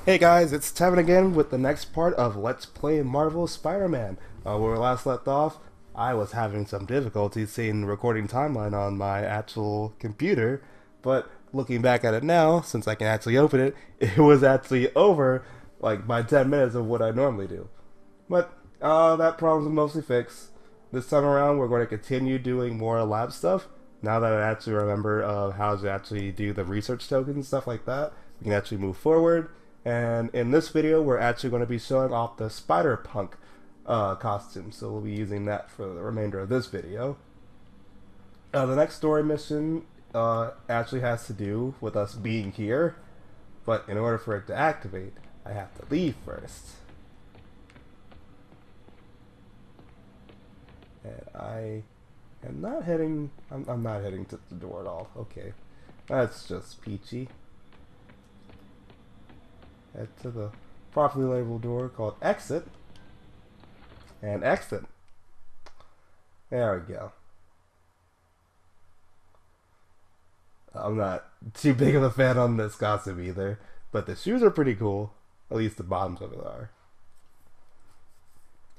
Hey guys, it's Tevin again with the next part of Let's Play Marvel Spider-Man. Where we last left off, I was having some difficulty seeing the recording timeline on my actual computer, but looking back at it now, since I can actually open it, it was actually over like by 10 minutes of what I normally do. But that problem's mostly fixed. This time around, we're going to continue doing more lab stuff. Now that I actually remember how to actually do the research tokens and stuff like that, we can actually move forward. And in this video, we're actually going to be showing off the Spider-Punk costume. So we'll be using that for the remainder of this video. The next story mission actually has to do with us being here. But in order for it to activate, I have to leave first. And I am not heading... I'm not heading to the door at all. Okay. That's just peachy. Head to the properly labeled door called Exit. And exit. There we go. I'm not too big of a fan on this costume either, but the shoes are pretty cool. At least the bottoms of it are.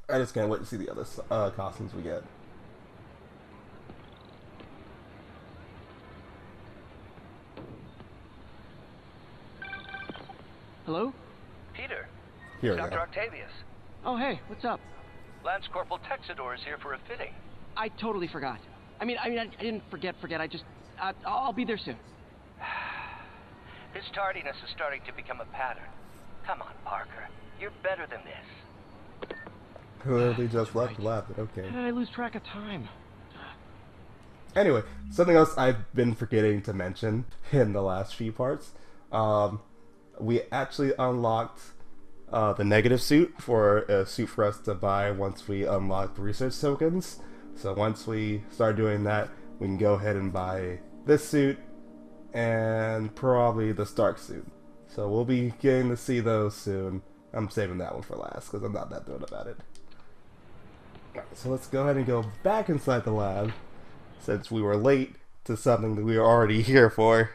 I just can't wait to see the other costumes we get. Hello? Peter, Here we Dr. go. Octavius. Oh, hey, what's up? Lance Corporal Texidor is here for a fitting. I totally forgot. I didn't forget. I'll be there soon. This tardiness is starting to become a pattern. Come on, Parker. You're better than this. Clearly just left the lab, but okay. How did I lose track of time? Anyway, something else I've been forgetting to mention in the last few parts. We actually unlocked the negative suit for a suit for us to buy once we unlock research tokens. So once we start doing that, we can go ahead and buy this suit and probably the Stark suit. So we'll be getting to see those soon. I'm saving that one for last because I'm not that thrilled about it. Alright, so let's go ahead and go back inside the lab since we were late to something that we were already here for.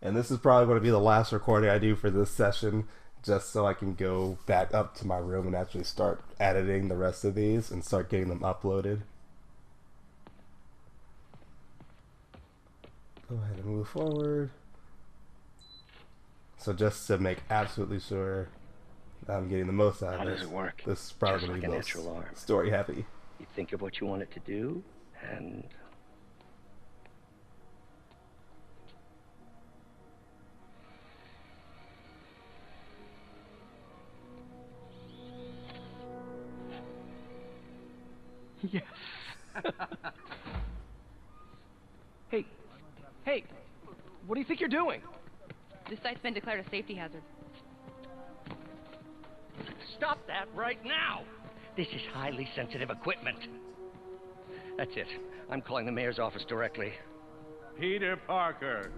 And this is probably going to be the last recording I do for this session, just so I can go back up to my room and actually start editing the rest of these and start getting them uploaded. Go ahead and move forward. So just to make absolutely sure that I'm getting the most out of How this, does it work? this is probably Just going like to a be natural arm. most story heavy. You think of what you want it to do, and Yes. Hey, what do you think you're doing? This site's been declared a safety hazard. stop that right now! This is highly sensitive equipment. That's it. I'm calling the mayor's office directly. Peter Parker,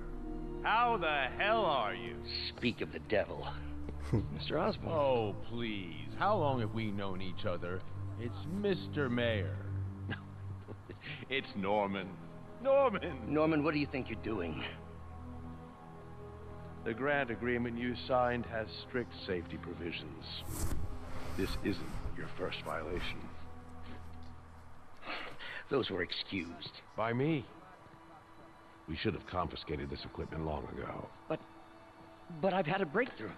how the hell are you? Speak of the devil. Mr. Osborn. Oh, please. How long have we known each other? It's Mr. Mayor. It's Norman. Norman! Norman, what do you think you're doing? The grant agreement you signed has strict safety provisions. This isn't your first violation. Those were excused. By me. We should have confiscated this equipment long ago. But I've had a breakthrough.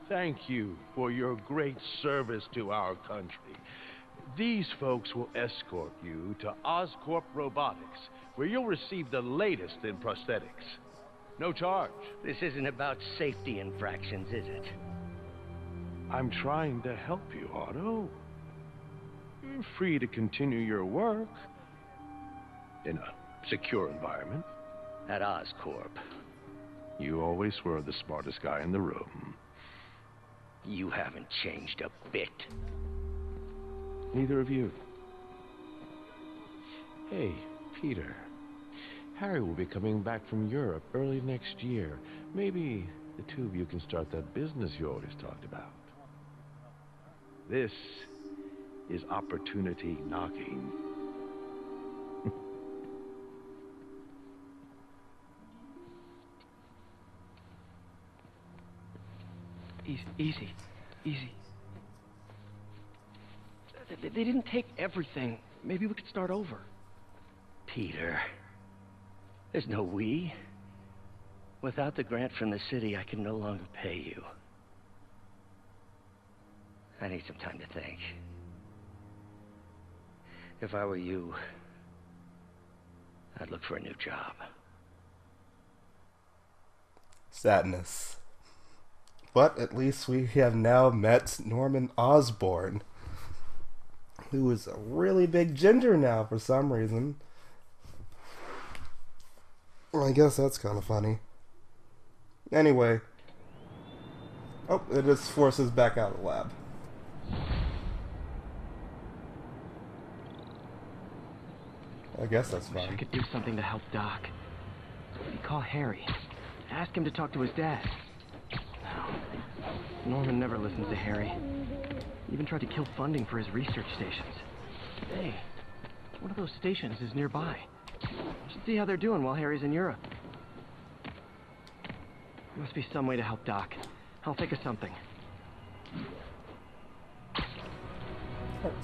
Thank you for your great service to our country. These folks will escort you to Oscorp Robotics, where you'll receive the latest in prosthetics. No charge. This isn't about safety infractions, is it? I'm trying to help you, Otto. You're free to continue your work in a secure environment. At Oscorp. You always were the smartest guy in the room. You haven't changed a bit. Neither of you. Hey, Peter. Harry will be coming back from Europe early next year. Maybe the two of you can start that business you always talked about. This is opportunity knocking. Easy. They didn't take everything. Maybe we could start over. Peter, there's no we. Without the grant from the city, I can no longer pay you. I need some time to think. If I were you, I'd look for a new job. Sadness. But at least we have now met Norman Osborn, who is a really big ginger now for some reason. I guess that's kind of funny. Anyway. Oh, it just forces back out of the lab. I guess that's Wish I fine. could do something to help Doc. Maybe call Harry. Ask him to talk to his dad. No. Norman never listens to Harry. He even tried to kill funding for his research stations. Hey, one of those stations is nearby. Should see how they're doing while Harry's in Europe. There must be some way to help Doc. I'll think of something.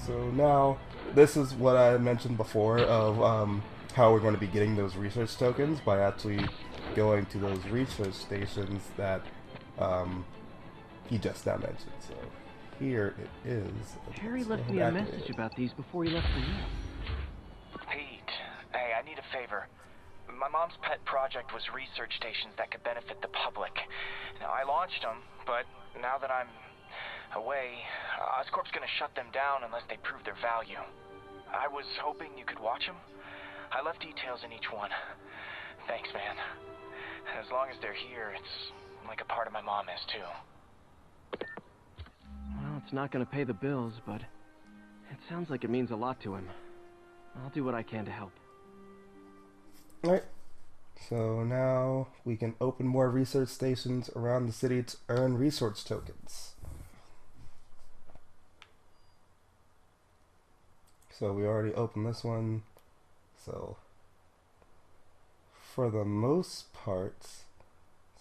So now, this is what I mentioned before of how we're going to be getting those research tokens by actually going to those research stations that he just now mentioned. So here it is. Harry left me a message about these before he left for you. Pete, hey, I need a favor. My mom's pet project was research stations that could benefit the public. Now, I launched them, but now that I'm away, Oscorp's gonna shut them down unless they prove their value. I was hoping you could watch them. I left details in each one. Thanks, man. As long as they're here, it's like a part of my mom is, too. Well, it's not going to pay the bills, but it sounds like it means a lot to him. I'll do what I can to help. Alright. So now we can open more research stations around the city to earn research tokens. So we already opened this one. So for the most part,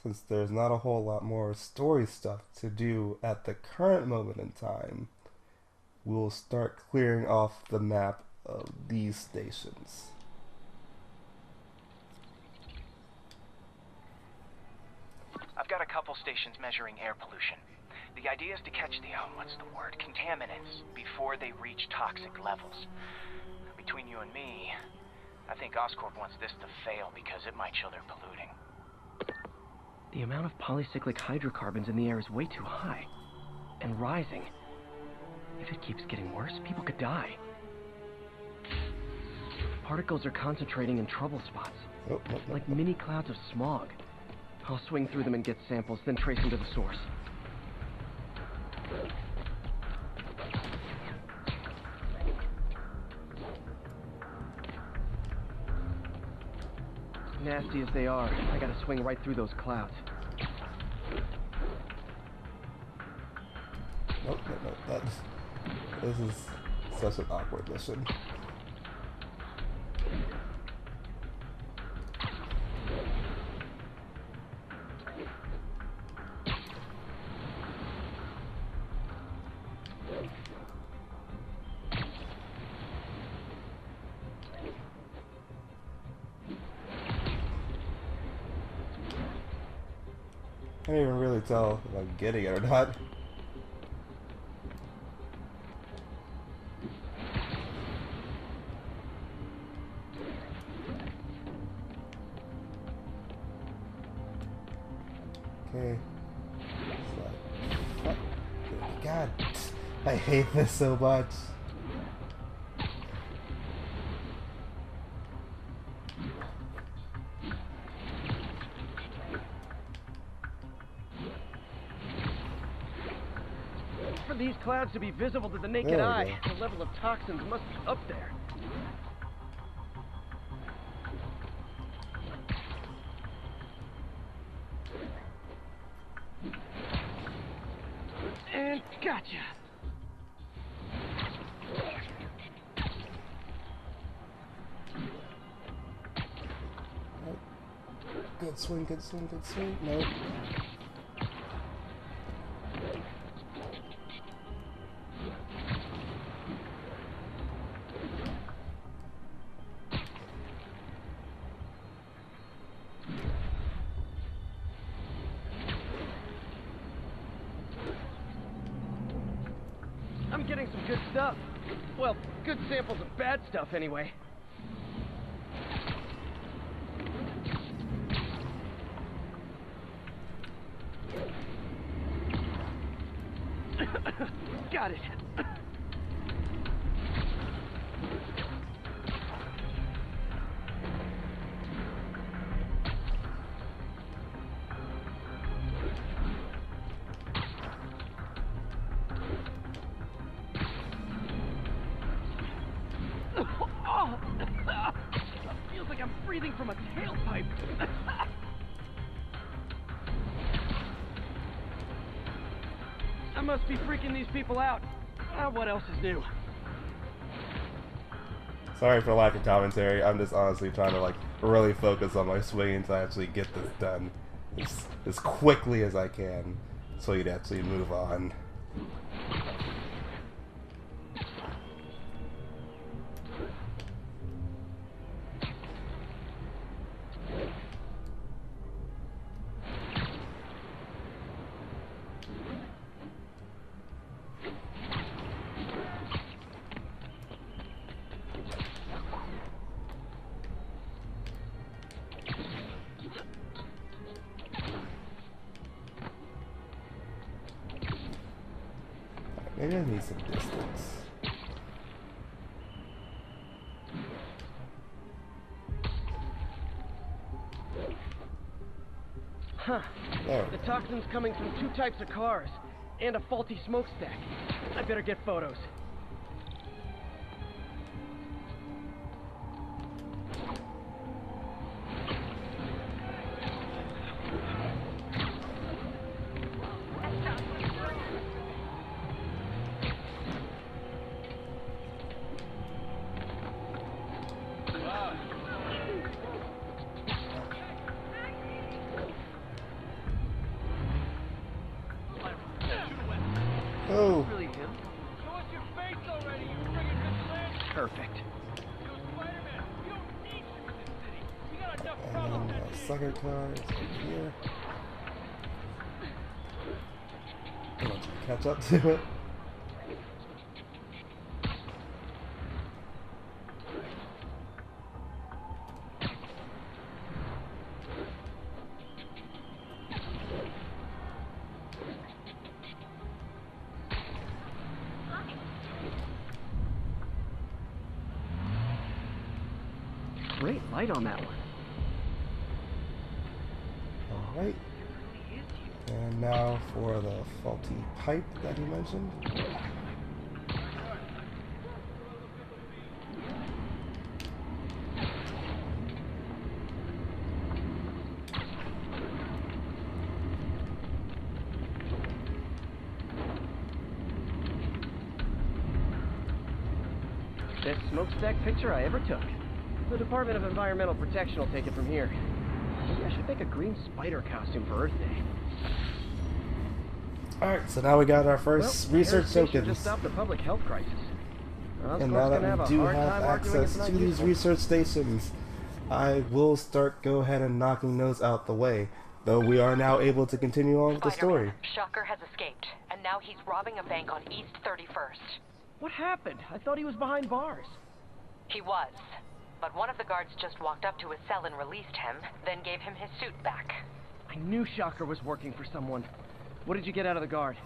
since there's not a whole lot more story stuff to do at the current moment in time, we'll start clearing off the map of these stations. I've got a couple stations measuring air pollution. The idea is to catch the, contaminants before they reach toxic levels. Between you and me, I think Oscorp wants this to fail because it might show they're polluting. The amount of polycyclic hydrocarbons in the air is way too high. And rising. If it keeps getting worse, people could die. Particles are concentrating in trouble spots. Like mini clouds of smog. I'll swing through them and get samples, then trace them to the source. Nasty as they are, I gotta swing right through those clouds. Nope, this is such an awkward mission. I can't even really tell if I'm getting it or not. Okay. Oh, God, I hate this so much. For these clouds to be visible to the naked There we eye, go. the level of toxins must be up there. And gotcha. Good swing, good swing, good swing. Nope. getting some good stuff. Well, good samples of bad stuff, anyway. Got it. Feels like I'm breathing from a tailpipe. I must be freaking these people out. What else is new? Sorry for lack of commentary. I'm just honestly trying to like really focus on my swinging to actually get this done as quickly as I can, so you'd actually move on. Maybe I need some distance. Huh. There. The toxin's coming from 2 types of cars and a faulty smokestack. I better get photos. Oh. Really him? Show us your face already, you friggin' vigilante! Perfect. Yo, Spider-Man, we don't need you in this city. We got enough And problems then as it is. sucker cards right here. I'm gonna catch up to it. Great light on that one. Alright. And now for the faulty pipe that he mentioned. Best smokestack picture I ever took. The Department of Environmental Protection will take it from here. Maybe I should make a green spider costume for Earth Day. Alright, so now we got our first Well, research Harris Station tokens. just stopped the public health crisis. And now that we do have access to these research stations, I will start go ahead and knocking those out the way. Though we are now able to continue on with the story. Spider-Man, Shocker has escaped, and now he's robbing a bank on East 31st. What happened? I thought he was behind bars. He was, but one of the guards just walked up to his cell and released him, then gave him his suit back. I knew Shocker was working for someone. What did you get out of the guard?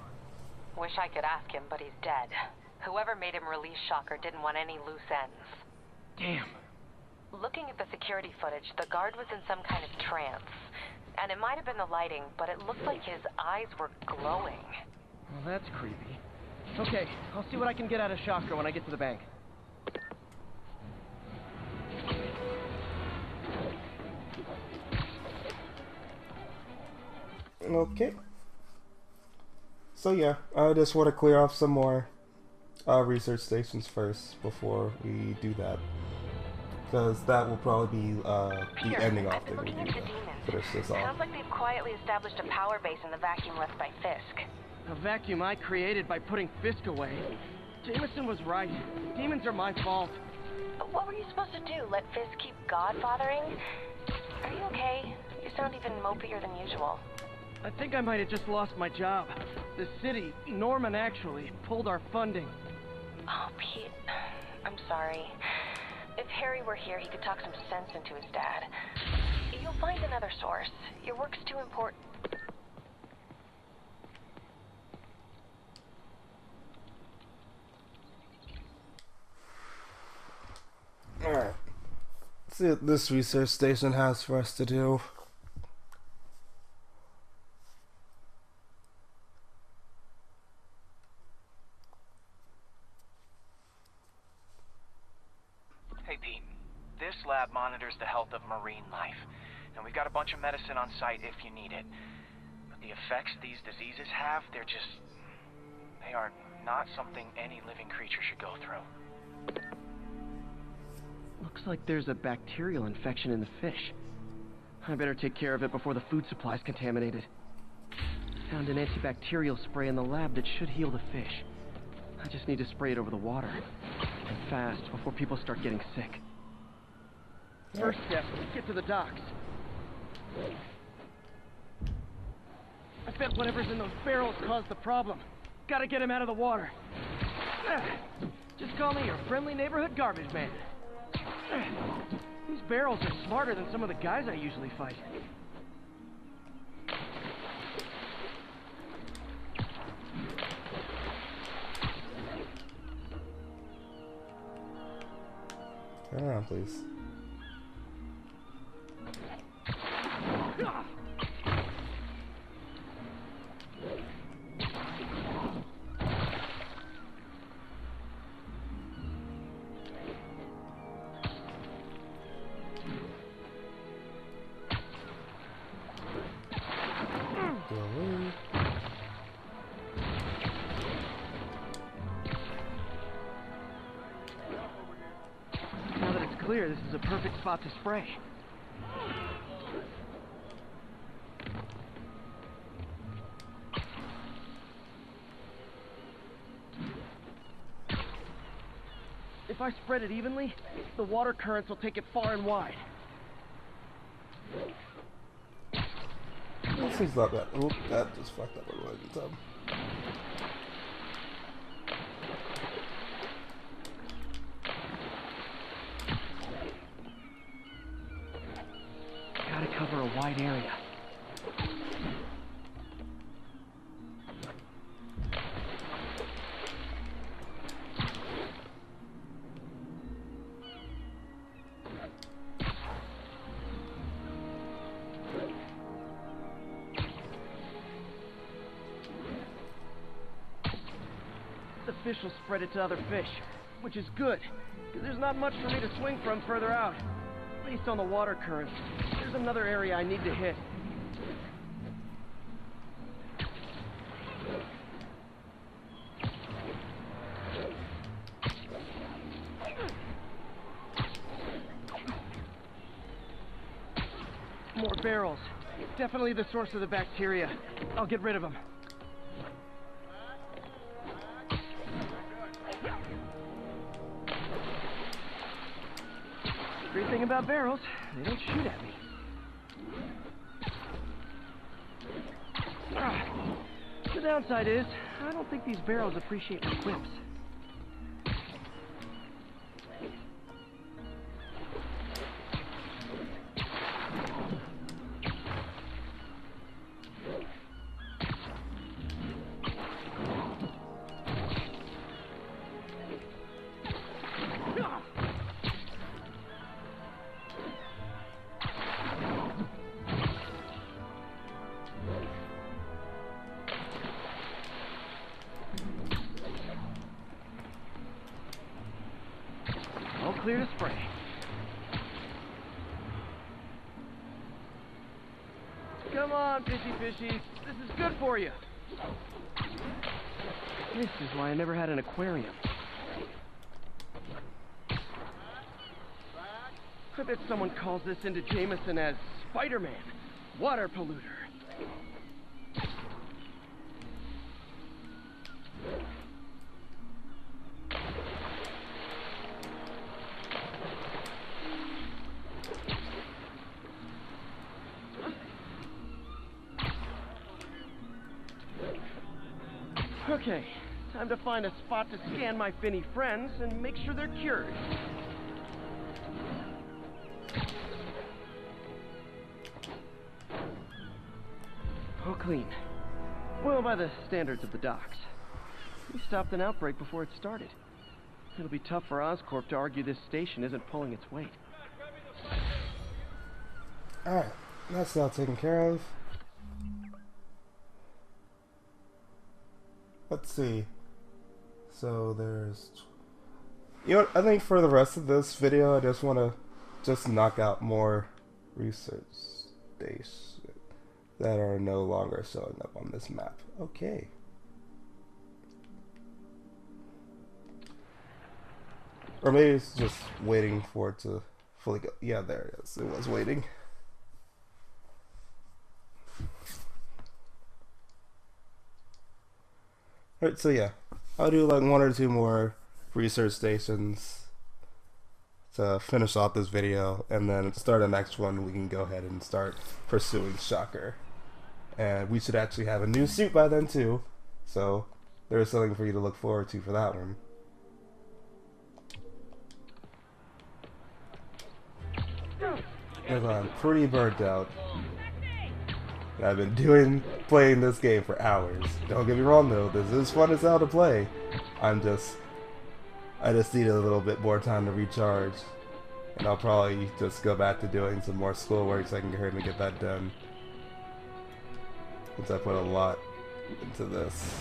Wish I could ask him, but he's dead. Whoever made him release Shocker didn't want any loose ends. Damn. Looking at the security footage, the guard was in some kind of trance. And it might have been the lighting, but it looked like his eyes were glowing. Well, that's creepy. Okay, I'll see what I can get out of Shocker when I get to the bank. Okay. So yeah, I just want to clear off some more research stations first before we do that. Because that will probably be the ending off thing we do to finish this off. Sounds like they've quietly established a power base in the vacuum left by Fisk. A vacuum I created by putting Fisk away. Jameson was right. Demons are my fault. But what were you supposed to do? Let Fisk keep godfathering? Are you okay? You sound even mopier than usual. I think I might have just lost my job. The city, Norman actually, pulled our funding. Oh, Pete, I'm sorry. If Harry were here, he could talk some sense into his dad. You'll find another source. Your work's too important. Alright. Let's see what this research station has for us to do. Hey, Pete. This lab monitors the health of marine life, and we've got a bunch of medicine on site if you need it. But the effects these diseases have, they are not something any living creature should go through. Looks like there's a bacterial infection in the fish. I better take care of it before the food supply's contaminated. Found an antibacterial spray in the lab that should heal the fish. I just need to spray it over the water. And fast, before people start getting sick. First step, get to the docks. I bet whatever's in those barrels caused the problem. Gotta get him out of the water. Just call me your friendly neighborhood garbage man. These barrels are smarter than some of the guys I usually fight. Turn around, please. Now that it's clear, this is a perfect spot to spray. If I spread it evenly, the water currents will take it far and wide. This is not that. Oh, that just fucked up my loading tub. Gotta cover a wide area. The fish will spread it to other fish, which is good, because there's not much for me to swing from further out. Based on the water currents, there's another area I need to hit. More barrels. Definitely the source of the bacteria. I'll get rid of them. Great thing about barrels, they don't shoot at me. The downside is, I don't think these barrels appreciate my quips. All clear to spray. Come on, fishy. This is good for you. This is why I never had an aquarium. I bet someone calls this into Jameson as Spider-Man, water polluter. Okay, Time to find a spot to scan my finny friends and make sure they're cured. Oh, clean. Well, by the standards of the docks. We stopped an outbreak before it started. It'll be tough for Oscorp to argue this station isn't pulling its weight. Alright, that's now taken care of. Let's see. So there's... You know what, I think for the rest of this video, I just want to just knock out more research stations that are no longer showing up on this map. Okay. Or maybe it's just waiting for it to fully go. Yeah, there it is. It was waiting. Alright, so yeah. I'll do like 1 or 2 more research stations to finish off this video, and then start the next one. We can go ahead and start pursuing Shocker. And we should actually have a new suit by then too. So there's something for you to look forward to for that one. Because I'm pretty burnt out. I've been playing this game for hours. Don't get me wrong though, this is fun as hell to play. I just need a little bit more time to recharge. And I'll probably just go back to doing some more schoolwork so I can go ahead and get that done. Since I put a lot into this.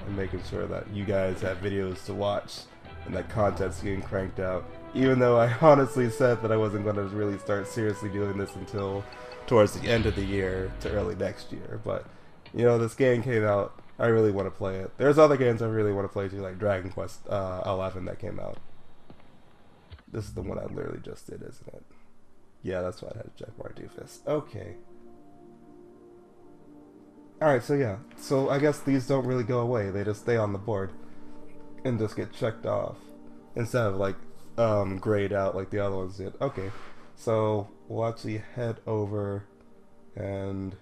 And making sure that you guys have videos to watch and that content's getting cranked out. Even though I honestly said that I wasn't going to really start seriously doing this until towards the end of the year to early next year. But, you know, this game came out. I really want to play it. There's other games I really want to play too, like Dragon Quest 11 that came out. This is the one I literally just did, isn't it? Yeah, that's why I had to check my doofus. Okay. Alright, so yeah. So I guess these don't really go away. They just stay on the board and just get checked off instead of like grayed out like the other ones did. Okay, so we'll actually head over and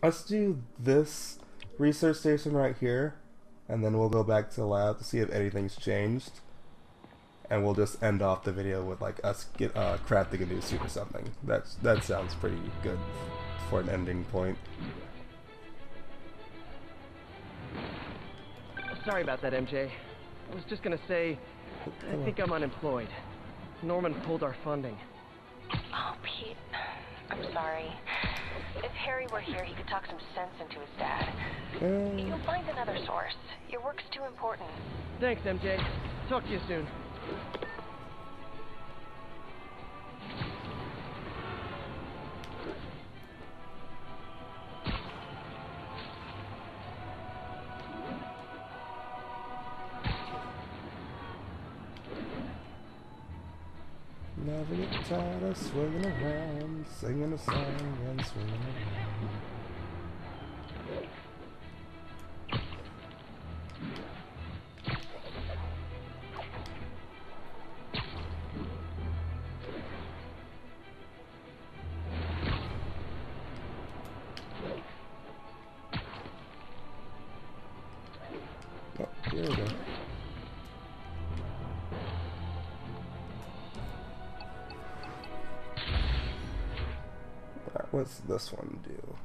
let's do this research station right here, and then we'll go back to the lab to see if anything's changed, and we'll just end off the video with like us crafting a new suit or something. That sounds pretty good for an ending point. Sorry about that, MJ. I was just gonna say, I think I'm unemployed. Norman pulled our funding. Oh, Pete. I'm sorry. If Harry were here, he could talk some sense into his dad. You'll find another source. Your work's too important. Thanks, MJ. Talk to you soon. Never get tired of swinging around, singing a song and swinging around. Oh, here we go. What's this one do?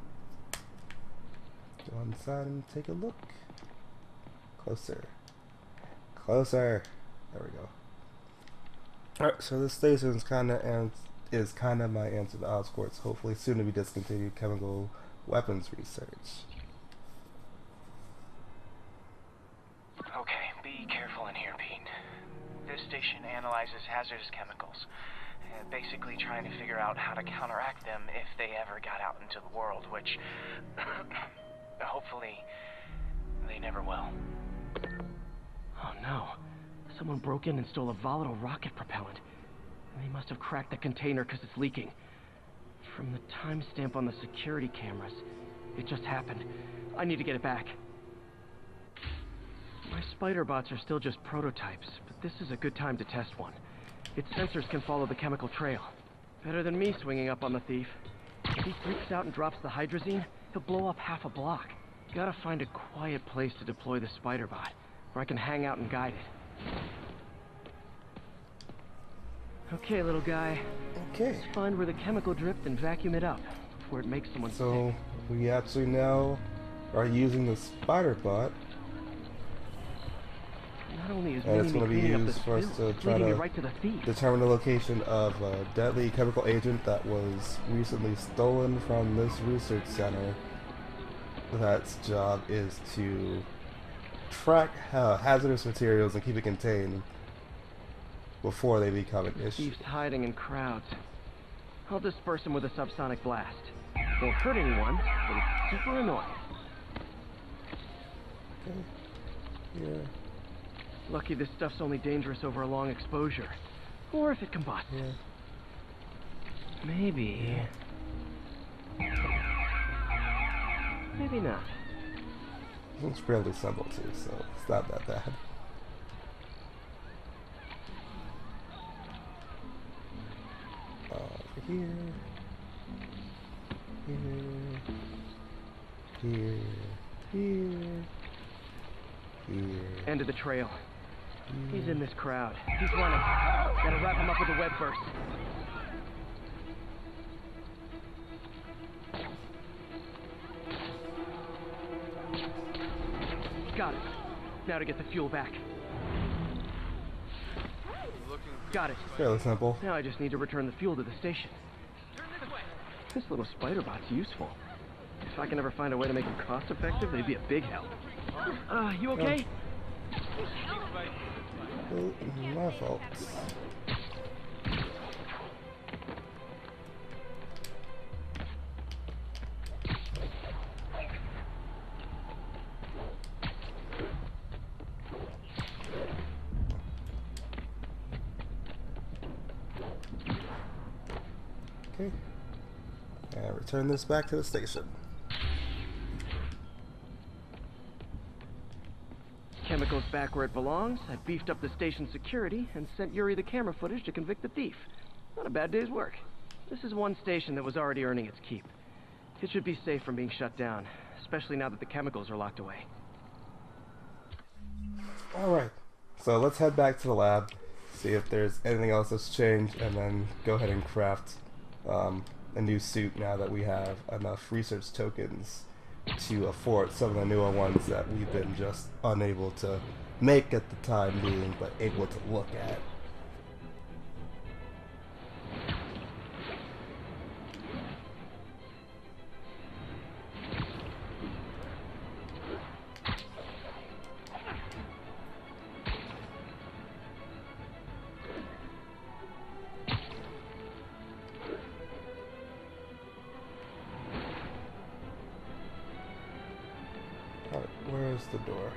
Go inside and take a look. Closer. Closer. There we go. Alright, so this station is kind of my answer to Oscorp's hopefully soon to be discontinued chemical weapons research. Okay, be careful in here, Pete. This station analyzes hazardous chemicals. Basically trying to figure out how to counteract them if they ever got out into the world, which hopefully they never will. Oh no. Someone broke in and stole a volatile rocket propellant. They must have cracked the container because it's leaking. From the timestamp on the security cameras, it just happened. I need to get it back. My spider bots are still just prototypes, but this is a good time to test one. Its sensors can follow the chemical trail. Better than me swinging up on the thief. If he freaks out and drops the hydrazine, he'll blow up half a block. Gotta find a quiet place to deploy the spider bot, where I can hang out and guide it. Okay, little guy. Okay. Let's find where the chemical dripped and vacuum it up before it makes someone So sick. we actually now are using the spider bot, Not only is and it's going to be used for us to try to right to the thief. determine the location of a deadly chemical agent that was recently stolen from this research center. That's job is to track hazardous materials and keep it contained before they become an issue. Thief's hiding in crowds. I'll disperse him with a subsonic blast. Won't hurt anyone, but it's super annoying. Okay. Yeah. Lucky this stuff's only dangerous over a long exposure. Or if it combusts. Yeah. Maybe. Maybe not. It's fairly simple too, so it's not that bad. Over here. Here. End of the trail. He's in this crowd. He's running. Gotta wrap him up with a web burst. Got it. Now to get the fuel back. Got it. Fairly simple. Now I just need to return the fuel to the station. This little spider bot's useful. If I can ever find a way to make them cost effective, they'd be a big help. You okay? Oh, my fault. Okay. And return this back to the station. Chemicals back where it belongs. I beefed up the station security and sent Yuri the camera footage to convict the thief. Not a bad day's work. This is one station that was already earning its keep. It should be safe from being shut down, especially now that the chemicals are locked away. Alright, so let's head back to the lab, see if there's anything else that's changed, and then go ahead and craft a new suit now that we have enough research tokens to afford some of the newer ones that we've been just unable to make at the time being, but able to look at. Alright, where's the door?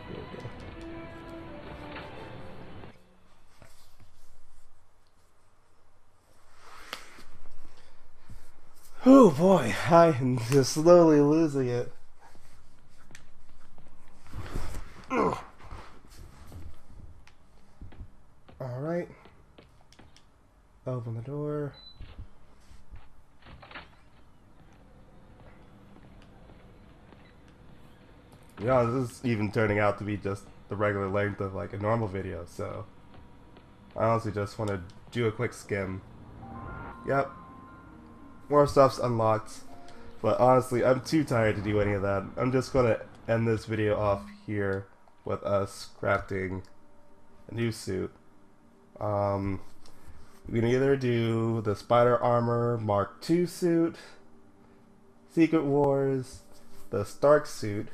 Here we go. Oh boy, I am just slowly losing it. Alright. Open the door. Yeah, this is even turning out to be just the regular length of like a normal video, so I honestly just want to do a quick skim. Yep. More stuff's unlocked, but honestly, I'm too tired to do any of that. I'm just gonna end this video off here with us crafting a new suit. We can either do the Spider Armor Mark II suit, Secret Wars, the Stark suit,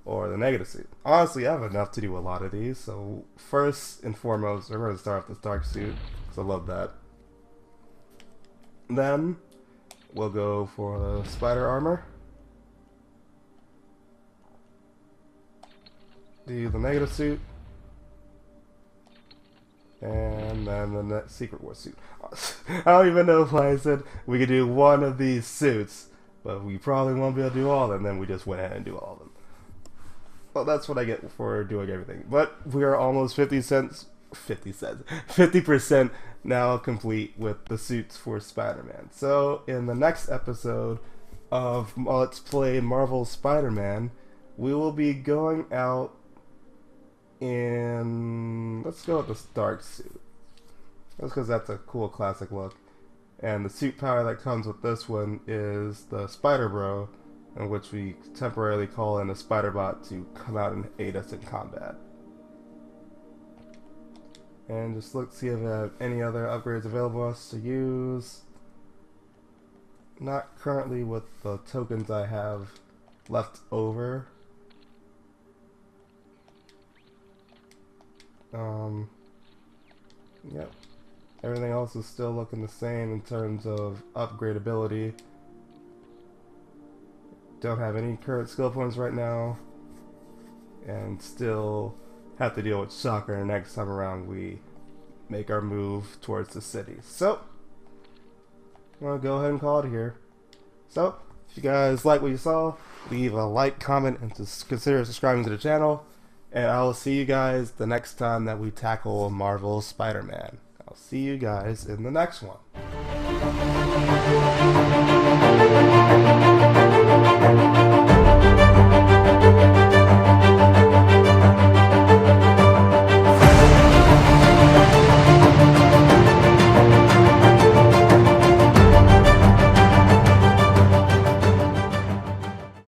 or the Negative suit. Honestly, I have enough to do a lot of these, so first and foremost, we're going to start with the Stark suit, because I love that. Then, we'll go for the Spider Armor. Do the Negative suit. And then the Secret Wars suit. I don't even know why I said we could do one of these suits, but we probably won't be able to do all of them, then we just went ahead and do all of them. Well, that's what I get for doing everything. But we are almost 50 cents 50 cents. 50% now complete with the suits for Spider-Man. So in the next episode of Let's Play Marvel Spider-Man, we will be going out in, let's go with the Stark suit. That's because that's a cool classic look. And the suit power that comes with this one is the Spider Bro, in which we temporarily call in a Spider-Bot to come out and aid us in combat. And just look, see if we have any other upgrades available for us to use. Not currently with the tokens I have left over. Yep. Everything else is still looking the same in terms of upgradability. Don't have any current skill points right now. And still have to deal with Shocker next time around we make our move towards the city. So, I'm going to go ahead and call it here. So, if you guys like what you saw, leave a like, comment, and consider subscribing to the channel. And I will see you guys the next time that we tackle Marvel Spider-Man. I'll see you guys in the next one.